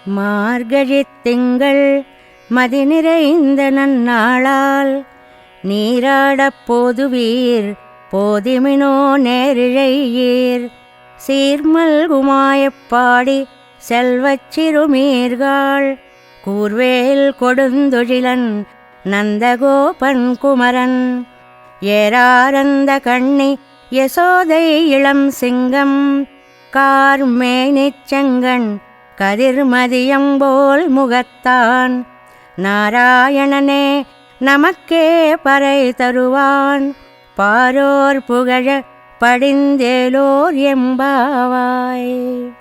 மார்கழித் திங்கள் மதி நிறைந்த நன்னாளால் நீராடப் போதுவீர் போதிமினோ நேரிழையீர் சீர்மல்குமாயப்பாடி செல்வச் சிறுமீர்காள் கூர்வேல் கொடுந்தொழிலன் நந்தகோபன் குமரன் ஏராரந்த கண்ணி யசோதை இளம் சிங்கம் கார்மேனிச் செங்கண் கதிர்மதியம்போல் முகத்தான் நாராயணனே நமக்கே பறை தருவான் பாரோர் புகழ పడిందేలోర్ ఎంబావాయ్.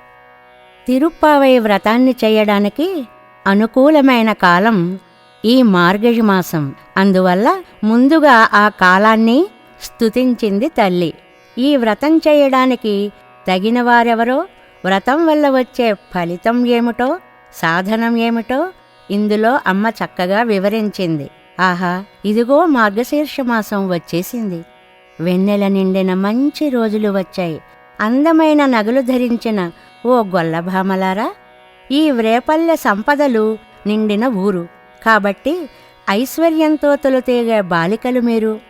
తిరుప్పావై వ్రతాన్ని చేయడానికి అనుకూలమైన కాలం ఈ మార్గశి మాసం. అందువల్ల ముందుగా ఆ కాలాన్ని స్తుతించింది తల్లి. ఈ వ్రతం చేయడానికి తగిన వారెవరో, వ్రతం వల్ల వచ్చే ఫలితం ఏమిటో, సాధనం ఏమిటో ఇందులో అమ్మ చక్కగా వివరించింది. ఆహా, ఇదిగో మార్గశీర్ష మాసం వచ్చేసింది. వెన్నెల నిండిన మంచి రోజులు వచ్చాయి. అందమైన నగలు ధరించిన ఓ గొల్లభామలారా, ఈ వ్రేపల్లె సంపదలు నిండిన ఊరు కాబట్టి ఐశ్వర్యంతో తొలుతీగే బాలికలు మీరు.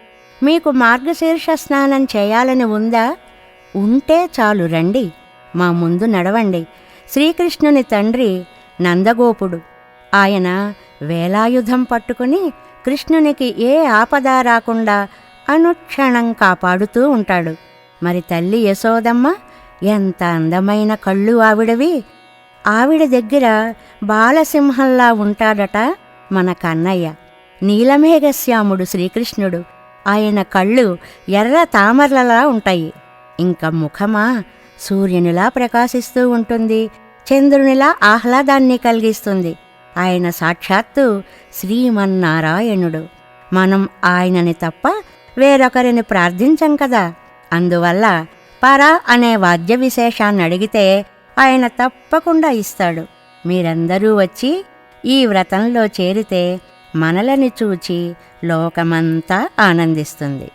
మీకు మార్గశీర్ష స్నానం చేయాలని ఉందా? ఉంటే చాలు, రండి, మా ముందు నడవండి. శ్రీకృష్ణుని తండ్రి నందగోపుడు. ఆయన వేలాయుధం పట్టుకుని కృష్ణునికి ఏ ఆపద రాకుండా అనుక్షణం కాపాడుతూ ఉంటాడు. మరి తల్లి యశోదమ్మ ఎంత అందమైన కళ్ళు ఆవిడవి. ఆవిడ దగ్గర బాలసింహంలా ఉంటాడట మన కన్నయ్య. నీలమేఘశ్యాముడు శ్రీకృష్ణుడు. ఆయన కళ్ళు ఎర్ర తామరలలా ఉంటాయి. ఇంక ముఖమా సూర్యునిలా ప్రకాశిస్తూ ఉంటుంది, చంద్రునిలా ఆహ్లాదాన్ని కలిగిస్తుంది. ఆయన సాక్షాత్తు శ్రీమన్నారాయణుడు. మనం ఆయనని తప్ప వేరొకరిని ప్రార్థించం కదా. అందువల్ల పర అనే వాద్య విశేషాన్ని అడిగితే ఆయన తప్పకుండా ఇస్తాడు. మీరందరూ వచ్చి ఈ వ్రతంలో చేరితే మనలని చూచి లోకమంతా ఆనందిస్తుంది.